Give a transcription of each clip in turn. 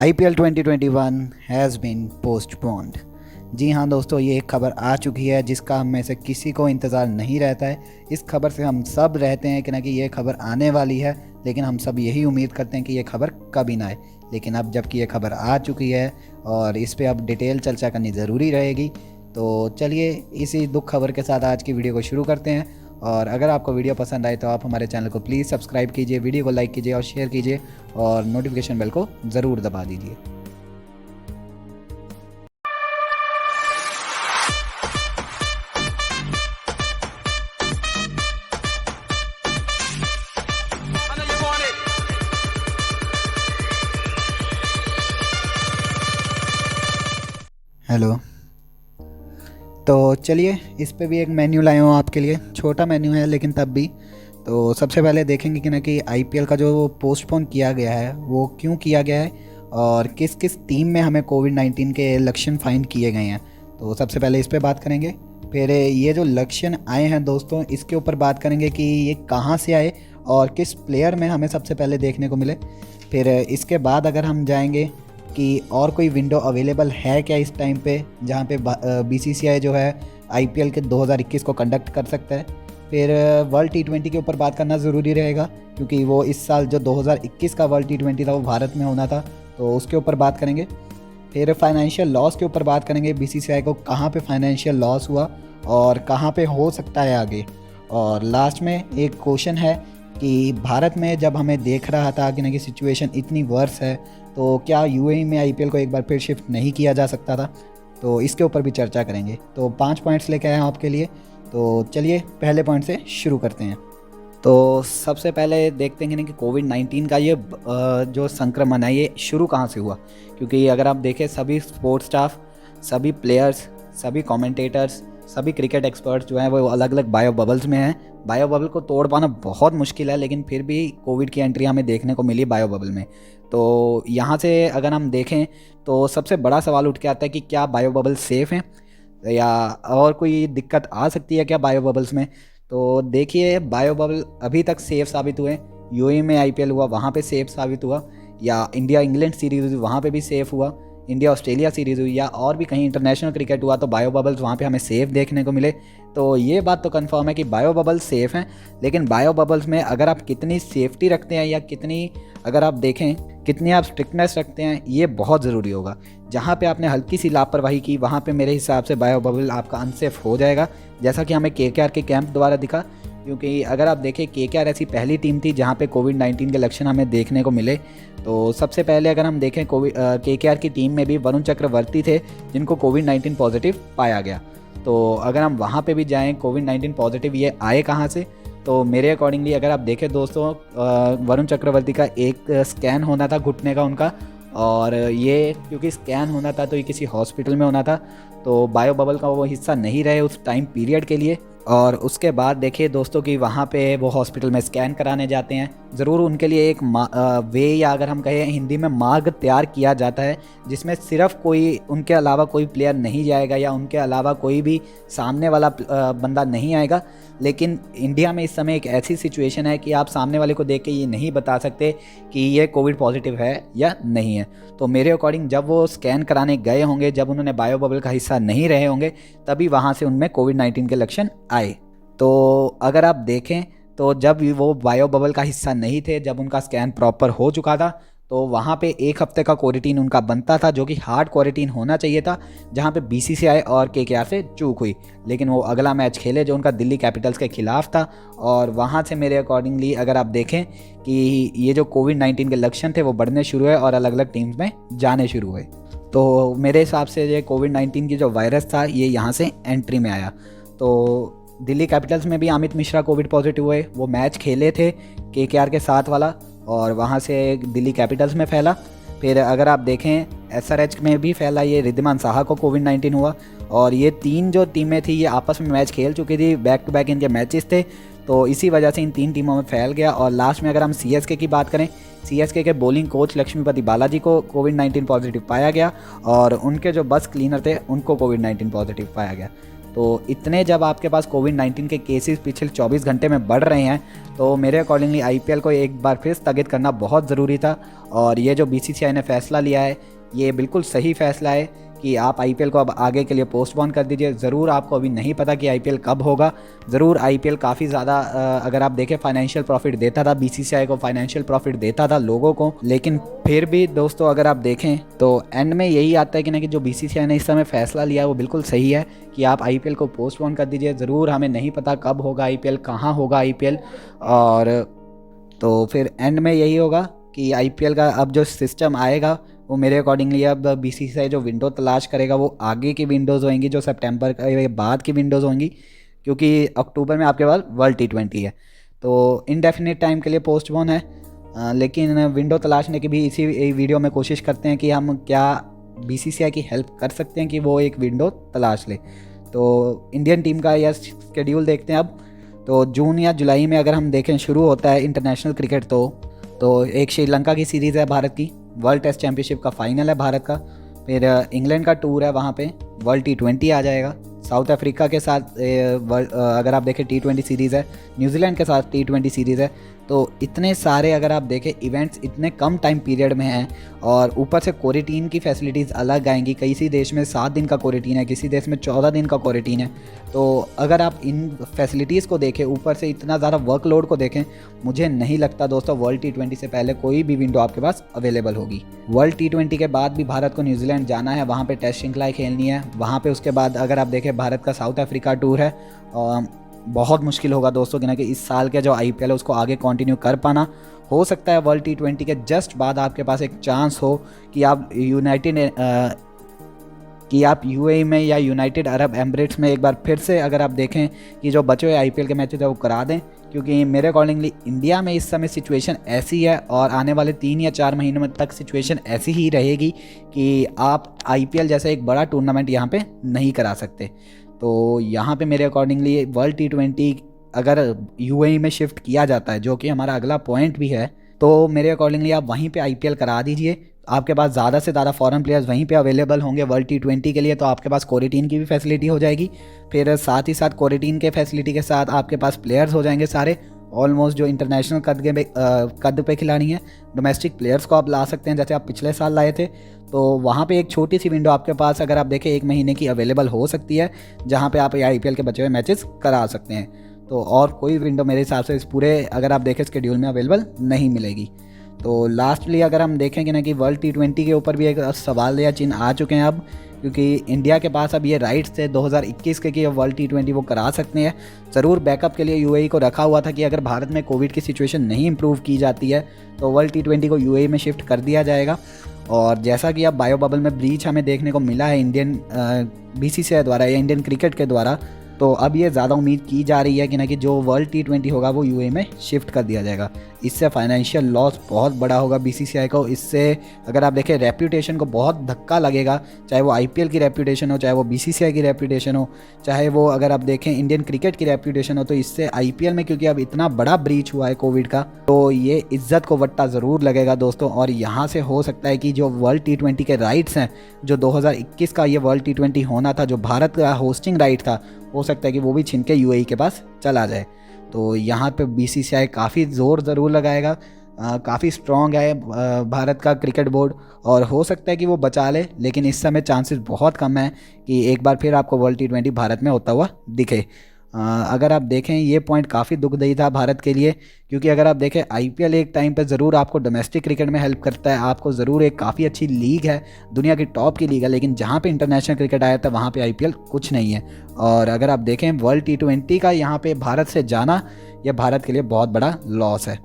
IPL 2021 has been postponed. जी हाँ दोस्तों, ये एक खबर आ चुकी है जिसका हम में से किसी को इंतज़ार नहीं रहता है। इस खबर से हम सब रहते हैं कि ना कि ये खबर आने वाली है, लेकिन हम सब यही उम्मीद करते हैं कि ये खबर कभी ना आए। लेकिन अब जबकि ये खबर आ चुकी है और इस पे अब डिटेल चर्चा करनी ज़रूरी रहेगी, तो चलिए इसी दुख खबर के साथ आज की वीडियो को शुरू करते हैं। और अगर आपको वीडियो पसंद आए तो आप हमारे चैनल को प्लीज़ सब्सक्राइब कीजिए, वीडियो को लाइक कीजिए और शेयर कीजिए और नोटिफिकेशन बेल को ज़रूर दबा दीजिए। हेलो। तो चलिए इस पे भी एक मेन्यू लाया हूँ आपके लिए, छोटा मेन्यू है लेकिन तब भी। तो सबसे पहले देखेंगे कि ना कि आईपीएल का जो पोस्टपोन किया गया है वो क्यों किया गया है और किस किस टीम में हमें कोविड-19 के लक्षण फाइंड किए गए हैं। तो सबसे पहले इस पे बात करेंगे। फिर ये जो लक्षण आए हैं दोस्तों, इसके ऊपर बात करेंगे कि ये कहाँ से आए और किस प्लेयर में हमें सबसे पहले देखने को मिले। फिर इसके बाद अगर हम जाएंगे कि और कोई विंडो अवेलेबल है क्या इस टाइम पे जहाँ पे बीसीसीआई जो है आईपीएल के 2021 को कंडक्ट कर सकता है। फिर वर्ल्ड टी20 के ऊपर बात करना ज़रूरी रहेगा क्योंकि वो इस साल जो 2021 का वर्ल्ड टी20 था वो भारत में होना था, तो उसके ऊपर बात करेंगे। फिर फाइनेंशियल लॉस के ऊपर बात करेंगे, बीसीसीआई को कहाँ पे फाइनेंशियल लॉस हुआ और कहाँ पे हो सकता है आगे। और लास्ट में एक क्वेश्चन है कि भारत में जब हमें देख रहा था कि ना कि सिचुएशन इतनी वर्स है, तो क्या यूएई में आईपीएल को एक बार फिर शिफ्ट नहीं किया जा सकता था। तो इसके ऊपर भी चर्चा करेंगे। तो 5 पॉइंट्स लेके आए हैं आपके लिए। तो चलिए पहले पॉइंट से शुरू करते हैं। तो सबसे पहले देखते हैं कि कोविड-19 का ये जो संक्रमण है ये शुरू कहाँ से हुआ। क्योंकि अगर आप देखें सभी स्पोर्ट्स स्टाफ, सभी प्लेयर्स, सभी कमेंटेटर्स, सभी क्रिकेट एक्सपर्ट्स जो हैं वो अलग अलग बायो बबल्स में हैं। बायो बबल को तोड़ पाना बहुत मुश्किल है, लेकिन फिर भी कोविड की एंट्री हमें देखने को मिली बायो बबल में। तो यहाँ से अगर हम देखें तो सबसे बड़ा सवाल उठ के आता है कि क्या बायो बबल सेफ़ हैं या और कोई दिक्कत आ सकती है क्या बायो बबल्स में। तो देखिए बायो बबल अभी तक सेफ़ साबित हुए। यूएई में आईपीएल हुआ वहाँ पे सेफ़ साबित हुआ, या इंडिया इंग्लैंड सीरीज़ हुई वहाँ पे भी सेफ़ हुआ, इंडिया ऑस्ट्रेलिया सीरीज़ हुई, या और भी कहीं इंटरनेशनल क्रिकेट हुआ तो बायो बबल्स वहाँ पे हमें सेफ़ देखने को मिले। तो ये बात तो कंफर्म है कि बायो बबल्स सेफ़ हैं। लेकिन बायो बबल्स में अगर आप कितनी सेफ्टी रखते हैं या कितनी, अगर आप देखें कितनी आप स्ट्रिक्टनेस रखते हैं, ये बहुत ज़रूरी होगा। जहाँ पे आपने हल्की सी लापरवाही की वहाँ पे मेरे हिसाब से बायो बबल आपका अनसेफ हो जाएगा, जैसा कि हमें केकेआर के कैंप द्वारा दिखा। क्योंकि अगर आप देखें केकेआर ऐसी पहली टीम थी जहाँ पे कोविड-19 के लक्षण हमें देखने को मिले। तो सबसे पहले अगर हम देखें केकेआर की टीम में भी वरुण चक्रवर्ती थे जिनको कोविड-19 पॉजिटिव पाया गया। तो अगर हम वहाँ पे भी जाएं, कोविड-19 पॉजिटिव ये आए कहाँ से, तो मेरे अकॉर्डिंगली अगर आप देखें दोस्तों, वरुण चक्रवर्ती का एक स्कैन होना था घुटने का उनका, और ये क्योंकि स्कैन होना था तो ये किसी हॉस्पिटल में होना था, तो बायो बबल का वो हिस्सा नहीं रहे उस टाइम पीरियड के लिए। और उसके बाद देखिए दोस्तों कि वहाँ पे वो हॉस्पिटल में स्कैन कराने जाते हैं, ज़रूर उनके लिए एक वे, या अगर हम कहें हिंदी में मार्ग तैयार किया जाता है जिसमें सिर्फ कोई उनके अलावा कोई प्लेयर नहीं जाएगा या उनके अलावा कोई भी सामने वाला बंदा नहीं आएगा। लेकिन इंडिया में इस समय एक ऐसी सिचुएशन है कि आप सामने वाले को देख के ये नहीं बता सकते कि ये कोविड पॉजिटिव है या नहीं है। तो मेरे अकॉर्डिंग जब वो स्कैन कराने गए होंगे, जब उन्होंने बायो बबल का हिस्सा नहीं रहे होंगे, तभी वहाँ से उनमें कोविड-19 के लक्षण आए। तो अगर आप देखें तो जब वो बायो बबल का हिस्सा नहीं थे, जब उनका स्कैन प्रॉपर हो चुका था, तो वहाँ पे 1 हफ्ते का क्वारंटीन उनका बनता था, जो कि हार्ड क्वारंटीन होना चाहिए था, जहाँ पे बीसीसीआई और केकेआर से चूक हुई। लेकिन वो अगला मैच खेले जो उनका दिल्ली कैपिटल्स के खिलाफ था, और वहाँ से मेरे अकॉर्डिंगली अगर आप देखें कि ये जो कोविड-19 के लक्षण थे वो बढ़ने शुरू हुए और अलग अलग टीम्स में जाने शुरू हुए। तो मेरे हिसाब से ये कोविड-19 की जो वायरस था ये यहाँ से एंट्री में आया। तो दिल्ली कैपिटल्स में भी अमित मिश्रा कोविड पॉजिटिव हुए, वो मैच खेले थे केकेआर के साथ वाला, और वहाँ से दिल्ली कैपिटल्स में फैला। फिर अगर आप देखें एसआरएच में भी फैला, ये रिद्धिमान साहा को कोविड-19 हुआ। और ये 3 जो टीमें थी ये आपस में मैच खेल चुकी थी, बैक टू बैक इनके मैचेस थे, तो इसी वजह से इन 3 टीमों में फैल गया। और लास्ट में अगर हम सीएसके की बात करें, सीएसके के बॉलिंग कोच लक्ष्मीपति बालाजी को कोविड-19 पॉजिटिव पाया गया और उनके जो बस क्लीनर थे उनको कोविड-19 पॉजिटिव पाया गया। तो इतने जब आपके पास कोविड-19 के केसेस पिछले 24 घंटे में बढ़ रहे हैं, तो मेरे अकॉर्डिंगली आईपीएल को एक बार फिर स्थगित करना बहुत ज़रूरी था। और ये जो बीसीसीआई ने फ़ैसला लिया है, ये बिल्कुल सही फ़ैसला है कि आप आईपीएल को अब आगे के लिए पोस्टपोन कर दीजिए। ज़रूर आपको अभी नहीं पता कि आईपीएल कब होगा। ज़रूर आईपीएल काफ़ी ज़्यादा अगर आप देखें फाइनेंशियल प्रॉफिट देता था, बीसीसीआई को फाइनेंशियल प्रॉफिट देता था लोगों को, लेकिन फिर भी दोस्तों अगर आप देखें तो एंड में यही आता है कि ना कि जो बीसीसीआई ने इस समय फ़ैसला लिया है वो बिल्कुल सही है कि आप आईपीएल को पोस्टपोन कर दीजिए। ज़रूर हमें नहीं पता कब होगा आईपीएल, कहाँ होगा आईपीएल, और तो फिर एंड में यही होगा कि आईपीएल का अब जो सिस्टम आएगा वो मेरे अकॉर्डिंगली अब बीसीसीआई जो विंडो तलाश करेगा वो आगे की विंडोज़ होंगी, जो सितंबर के बाद की विंडोज़ होंगी, क्योंकि अक्टूबर में आपके पास वर्ल्ड टी20 है, तो इनडेफिनिट टाइम के लिए पोस्टपोन है। लेकिन विंडो तलाशने की भी इसी वीडियो में कोशिश करते हैं कि हम क्या बीसीसीआई की हेल्प कर सकते हैं कि वो एक विंडो तलाश ले। तो इंडियन टीम का यह शेड्यूल देखते हैं अब। तो जून या जुलाई में अगर हम देखें शुरू होता है इंटरनेशनल क्रिकेट, तो एक श्रीलंका की सीरीज़ है भारत की, वर्ल्ड टेस्ट चैंपियनशिप का फाइनल है भारत का, फिर इंग्लैंड का टूर है, वहाँ पे वर्ल्ड टी20 आ जाएगा, साउथ अफ्रीका के साथ अगर आप देखें टी20 सीरीज़ है, न्यूजीलैंड के साथ टी20 सीरीज़ है। तो इतने सारे अगर आप देखें इवेंट्स इतने कम टाइम पीरियड में हैं, और ऊपर से क्वारंटीन की फैसिलिटीज़ अलग आएंगी। किसी देश में 7 दिन का क्वारंटीन है, किसी देश में 14 दिन का क्वारंटीन है। तो अगर आप इन फैसिलिटीज़ को देखें, ऊपर से इतना ज़्यादा वर्कलोड को देखें, मुझे नहीं लगता दोस्तों वर्ल्ड टी20 से पहले कोई भी विंडो आपके पास अवेलेबल होगी। वर्ल्ड टी20 के बाद भी भारत को न्यूजीलैंड जाना है, वहाँ पर टेस्ट श्रृंखलाएँ खेलनी है। वहाँ पर उसके बाद अगर आप देखें भारत का साउथ अफ्रीका टूर है, बहुत मुश्किल होगा दोस्तों कि इस साल के जो आईपीएल है उसको आगे कंटिन्यू कर पाना। हो सकता है वर्ल्ड टी20 के जस्ट बाद आपके पास एक चांस हो कि आप यूएई में या यूनाइटेड अरब एमिरेट्स में एक बार फिर से अगर आप देखें कि जो बचे हुए आईपीएल के मैचेस है वो करा दें, क्योंकि मेरे अकॉर्डिंगली इंडिया में इस समय सिचुएशन ऐसी है और आने वाले 3 या 4 महीनों में तक सिचुएशन ऐसी ही रहेगी कि आप आईपीएल जैसा एक बड़ा टूर्नामेंट यहाँ पे नहीं करा सकते। तो यहाँ पे मेरे अकॉर्डिंगली वर्ल्ड टी20 अगर यूएई में शिफ्ट किया जाता है, जो कि हमारा अगला पॉइंट भी है, तो मेरे अकॉर्डिंगली आप वहीं पे आईपीएल करा दीजिए। आपके पास ज़्यादा से ज़्यादा फॉरेन प्लेयर्स वहीं पे अवेलेबल होंगे वर्ल्ड टी20 के लिए, तो आपके पास क्वारंटीन की भी फैसिलिटी हो जाएगी। फिर साथ ही साथ क्वारंटीन के फैसिलिटी के साथ आपके पास प्लेयर्स हो जाएंगे सारे ऑलमोस्ट जो इंटरनेशनल कद पे खिलानी है। डोमेस्टिक प्लेयर्स को आप ला सकते हैं जैसे आप पिछले साल लाए थे। तो वहाँ पे एक छोटी सी विंडो आपके पास अगर आप देखें 1 महीने की अवेलेबल हो सकती है, जहाँ पे आप आईपीएल के बचे हुए मैचेस करा सकते हैं। तो और कोई विंडो मेरे हिसाब से इस पूरे अगर आप देखें शेड्यूल में अवेलेबल नहीं मिलेगी। तो लास्टली अगर हम देखें कि वर्ल्ड टी20 के ऊपर भी एक सवाल या चिन्ह आ चुके हैं अब, क्योंकि इंडिया के पास अब ये राइट्स थे 2021 के कि वर्ल्ड टी20 वो करा सकते हैं। ज़रूर बैकअप के लिए यूएई को रखा हुआ था कि अगर भारत में कोविड की सिचुएशन नहीं इंप्रूव की जाती है तो वर्ल्ड टी20 को यूएई में शिफ्ट कर दिया जाएगा। और जैसा कि अब बायो बबल में ब्रीच हमें देखने को मिला है इंडियन बीसीसीआई द्वारा या इंडियन क्रिकेट के द्वारा, तो अब ये ज़्यादा उम्मीद की जा रही है कि जो वर्ल्ड टी20 होगा वो यूएई में शिफ्ट कर दिया जाएगा। इससे फाइनेंशियल लॉस बहुत बड़ा होगा बीसीसीआई को। इससे अगर आप देखें रेप्यूटेशन को बहुत धक्का लगेगा, चाहे वो आईपीएल की रेप्यूटेशन हो, चाहे वो बीसीसीआई की रेप्यूटेशन हो, चाहे वो अगर आप देखें इंडियन क्रिकेट की रेप्यूटेशन हो। तो इससे आईपीएल में क्योंकि अब इतना बड़ा ब्रीच हुआ है कोविड का, तो ये इज्जत को वट्टा ज़रूर लगेगा दोस्तों। और यहाँ से हो सकता है कि जो वर्ल्ड टी20 के राइट्स हैं, जो 2021 का ये वर्ल्ड टी20 होना था, जो भारत का होस्टिंग राइट था, हो सकता है कि वो भी छीन के यूएई के पास चला जाए। तो यहाँ पे बीसीसीआई काफ़ी ज़ोर ज़रूर लगाएगा। काफ़ी स्ट्रॉन्ग है भारत का क्रिकेट बोर्ड, और हो सकता है कि वो बचा ले, लेकिन इस समय चांसेस बहुत कम है कि एक बार फिर आपको वर्ल्ड टी20 भारत में होता हुआ दिखे। अगर आप देखें ये पॉइंट काफ़ी दुखदायी था भारत के लिए, क्योंकि अगर आप देखें आईपीएल एक टाइम पे ज़रूर आपको डोमेस्टिक क्रिकेट में हेल्प करता है, आपको ज़रूर एक काफ़ी अच्छी लीग है, दुनिया की टॉप की लीग है, लेकिन जहाँ पे इंटरनेशनल क्रिकेट आया था वहाँ पे आईपीएल कुछ नहीं है। और अगर आप देखें वर्ल्ड टी20 का यहाँ पे भारत से जाना, यह भारत के लिए बहुत बड़ा लॉस है।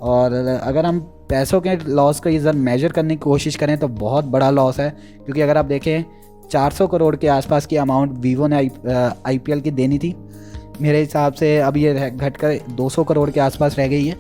और अगर हम पैसों के लॉस को इधर मेजर करने की कोशिश करें तो बहुत बड़ा लॉस है, क्योंकि अगर आप देखें 400 करोड़ के आसपास की अमाउंट वीवो ने आईपीएल की देनी थी। मेरे हिसाब से अब ये घटकर 200 करोड़ के आसपास रह गई है।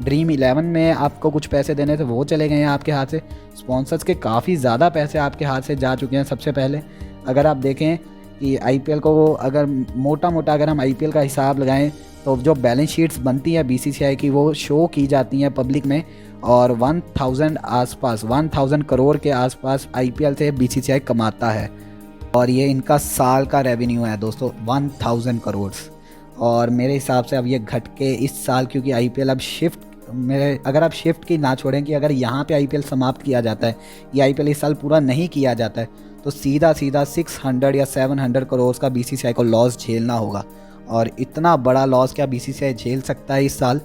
ड्रीम 11 में आपको कुछ पैसे देने थे, वो चले गए हैं आपके हाथ से। स्पॉन्सर्स के काफ़ी ज़्यादा पैसे आपके हाथ से जा चुके हैं। सबसे पहले अगर आप देखें कि आईपीएल को अगर मोटा अगर हम आईपीएल का हिसाब लगाएं तो जो बैलेंस शीट्स बनती हैं बीसीसीआई की, वो शो की जाती हैं पब्लिक में, और 1000 करोड़ के आसपास आईपीएल से बीसीसीआई कमाता है। और ये इनका साल का रेवेन्यू है दोस्तों 1000 करोड़। और मेरे हिसाब से अब ये घट के इस साल, क्योंकि आईपीएल अब शिफ्ट, मेरे अगर आप शिफ्ट की ना छोड़ें कि अगर यहाँ पे आईपीएल समाप्त किया जाता है, ये आईपीएल इस साल पूरा नहीं किया जाता है, तो सीधा सीधा 600 या 700 करोड़ का बीसीसीआई को लॉस झेलना होगा। और इतना बड़ा लॉस क्या बीसीसीआई झेल सकता है इस साल?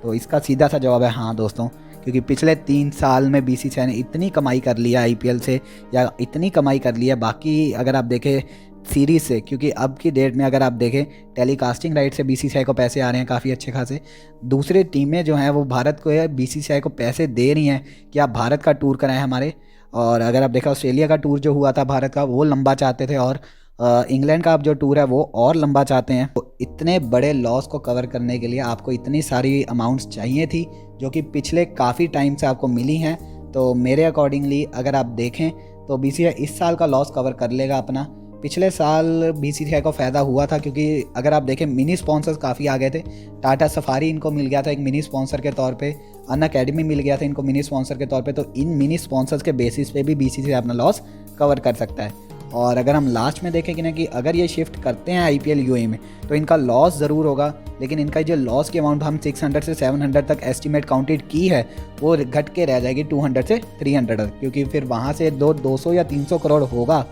तो इसका सीधा सा जवाब है हाँ दोस्तों, क्योंकि पिछले 3 साल में बीसीसीआई ने इतनी कमाई कर लिया आईपीएल से, या इतनी कमाई कर लिया बाकी अगर आप देखें सीरीज़ से, क्योंकि अब की डेट में अगर आप देखें टेलीकास्टिंग राइट से बीसीसीआई को पैसे आ रहे हैं काफ़ी अच्छे खासे। दूसरी टीमें जो हैं वो भारत को बीसीसीआई को पैसे दे रही हैं कि आप भारत का टूर कराएं हमारे। और अगर आप देखें ऑस्ट्रेलिया का टूर जो हुआ था भारत का, वो लंबा चाहते थे, और इंग्लैंड का अब जो टूर है वो और लंबा चाहते हैं। तो इतने बड़े लॉस को कवर करने के लिए आपको इतनी सारी अमाउंट्स चाहिए थी, जो कि पिछले काफ़ी टाइम से आपको मिली हैं। तो मेरे अकॉर्डिंगली अगर आप देखें तो बीसीसीआई इस साल का लॉस कवर कर लेगा अपना। पिछले साल बीसीसीआई को फ़ायदा हुआ था, क्योंकि अगर आप देखें मिनी स्पॉन्सर्स काफ़ी आ गए थे। टाटा सफारी इनको मिल गया था एक मिनी स्पॉन्सर के तौर पे, अन अकेडमी मिल गया था इनको मिनी स्पॉन्सर के तौर पे। तो इन मिनी स्पॉन्सर्स के बेसिस पे भी बीसीसीआई अपना लॉस कवर कर सकता है। और अगर हम लास्ट में देखें कि ना कि अगर ये शिफ्ट करते हैं आईपीएल यूएई में, तो इनका लॉस ज़रूर होगा, लेकिन इनका जो लॉस की अमाउंट हम 600 से 700 तक एस्टिमेट काउंटेड की है, वो घट के रह जाएगी 200 से 300 तक, क्योंकि फिर वहाँ से 200 या 300 करोड़ होगा,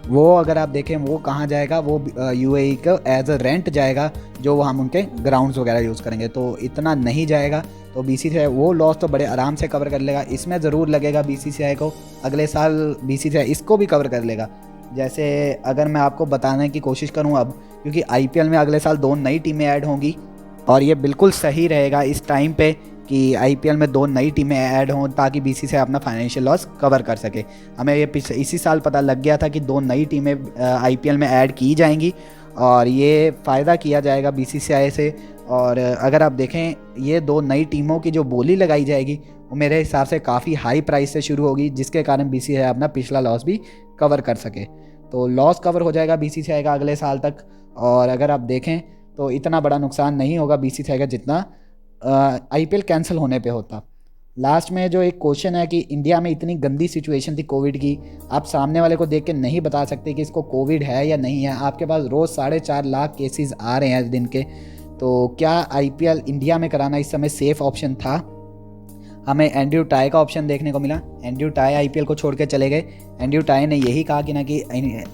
वो अगर आप देखें वो कहाँ जाएगा, वो यूएई को एज अ रेंट जाएगा, जो हम उनके ग्राउंड्स वगैरह यूज़ करेंगे। तो इतना नहीं जाएगा, तो बीसीसीआई वो लॉस तो बड़े आराम से कवर कर लेगा। इसमें ज़रूर लगेगा बीसीसीआई को अगले साल, बीसीसीआई इसको भी कवर कर लेगा। जैसे अगर मैं आपको बताने की कोशिश करूं अब, क्योंकि आईपीएल में अगले साल 2 नई टीमें ऐड होंगी, और ये बिल्कुल सही रहेगा इस टाइम पे कि आईपीएल में 2 नई टीमें ऐड हों, ताकि बीसीसीआई अपना फाइनेंशियल लॉस कवर कर सके। हमें ये इसी साल पता लग गया था कि 2 नई टीमें आईपीएल में ऐड की जाएंगी, और ये फ़ायदा किया जाएगा बीसीसीआई से। और अगर आप देखें ये 2 नई टीमों की जो बोली लगाई जाएगी, वो मेरे हिसाब से काफ़ी हाई प्राइस से शुरू होगी, जिसके कारण बीसीसीआई अपना पिछला लॉस भी कवर कर सके। तो लॉस कवर हो जाएगा बीसीसीआई का अगले साल तक। और अगर आप देखें तो इतना बड़ा नुकसान नहीं होगा बीसीसीआई का जितना आईपीएल कैंसिल होने पे होता। लास्ट में जो एक क्वेश्चन है कि इंडिया में इतनी गंदी सिचुएशन थी कोविड की, आप सामने वाले को देख के नहीं बता सकते कि इसको कोविड है या नहीं है। आपके पास रोज़ 4.5 लाख केसेस आ रहे हैं दिन के, तो क्या आईपीएल इंडिया में कराना इस समय सेफ़ ऑप्शन था? हमें एंड्रयू टाई का ऑप्शन देखने को मिला। एंड्रयू टाई आईपीएल को छोड़ के चले गए। एंड्रयू टाई ने यही कहा कि ना कि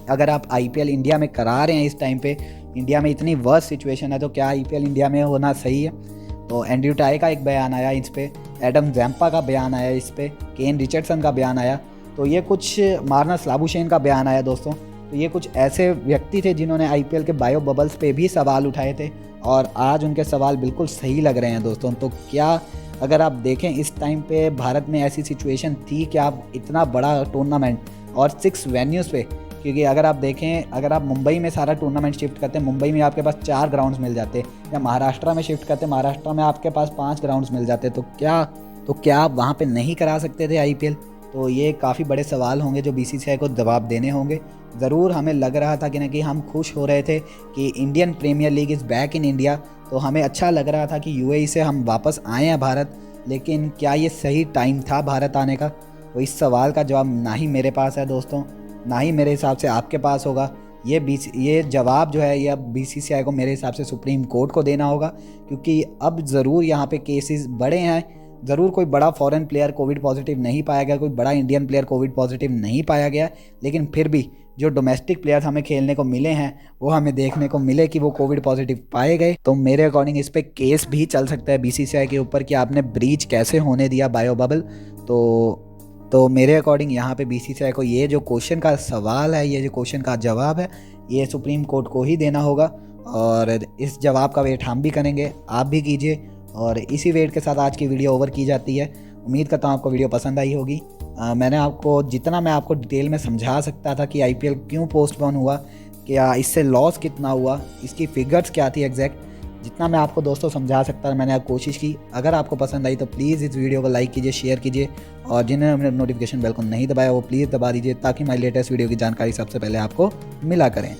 अगर आप आईपीएल इंडिया में करा रहे हैं इस टाइम पे, इंडिया में इतनी वर्स्ट सिचुएशन है, तो क्या आईपीएल इंडिया में होना सही है? तो एंड्रयू टाई का एक बयान आया इस पे, एडम जैम्पा का बयान आया इस पे, केन रिचर्डसन का बयान आया, तो ये कुछ मार्नस लाबुशेन का बयान आया दोस्तों। तो ये कुछ ऐसे व्यक्ति थे जिन्होंने आईपीएल के बायो बबल्स पे भी सवाल उठाए थे, और आज उनके सवाल बिल्कुल सही लग रहे हैं दोस्तों। तो क्या अगर आप देखें इस टाइम पे भारत में ऐसी सिचुएशन थी कि आप इतना बड़ा टूर्नामेंट और 6 वेन्यूज़ पे, क्योंकि अगर आप देखें अगर आप मुंबई में सारा टूर्नामेंट शिफ्ट करते हैं, मुंबई में आपके पास 4 ग्राउंड्स मिल जाते, या महाराष्ट्र में शिफ्ट करते, महाराष्ट्र में आपके पास 5 ग्राउंड्स मिल जाते, तो क्या आप वहाँ पे नहीं करा सकते थे आईपीएल? तो ये काफ़ी बड़े सवाल होंगे जो बीसीसीआई को जवाब देने होंगे। ज़रूर हमें लग रहा था कि ना कि हम खुश हो रहे थे कि Indian premier league is back in India, तो हमें अच्छा लग रहा था कि यूएई से हम वापस आए हैं भारत, लेकिन क्या ये सही टाइम था भारत आने का? तो इस सवाल का जवाब ना ही मेरे पास है दोस्तों, ना ही मेरे हिसाब से आपके पास होगा। ये जवाब जो है ये अब बीसीसीआई को मेरे हिसाब से सुप्रीम कोर्ट को देना होगा, क्योंकि अब ज़रूर यहाँ पे केसेस बढ़े हैं। ज़रूर कोई बड़ा फॉरेन प्लेयर कोविड पॉजिटिव नहीं पाया गया, कोई बड़ा इंडियन प्लेयर कोविड पॉजिटिव नहीं पाया गया, लेकिन फिर भी जो डोमेस्टिक प्लेयर्स हमें खेलने को मिले हैं वो हमें देखने को मिले कि वो कोविड पॉजिटिव पाए गए। तो मेरे अकॉर्डिंग इस पर केस भी चल सकता है बीसीसीआई के ऊपर कि आपने ब्रीच कैसे होने दिया बायो बबल। तो मेरे अकॉर्डिंग यहाँ पे बीसीसीआई को ये जो क्वेश्चन का सवाल है, ये जो क्वेश्चन का जवाब है, ये सुप्रीम कोर्ट को ही देना होगा, और इस जवाब का वेट हम भी करेंगे, आप भी कीजिए। और इसी वेट के साथ आज की वीडियो ओवर की जाती है। उम्मीद करता हूँ आपको वीडियो पसंद आई होगी। मैंने आपको जितना मैं आपको डिटेल में समझा सकता था कि आईपीएल क्यों पोस्टपोन हुआ, क्या इससे लॉस कितना हुआ, इसकी फिगर्स क्या थी एग्जैक्ट, जितना मैं आपको दोस्तों समझा सकता था मैंने कोशिश की। अगर आपको पसंद आई तो प्लीज़ इस वीडियो को लाइक कीजिए, शेयर कीजिए, और जिन्होंने नोटिफिकेशन बेल को नहीं दबाया वो प्लीज़ दबा दीजिए, ताकि हमारी लेटेस्ट वीडियो की जानकारी सबसे पहले आपको मिला करें।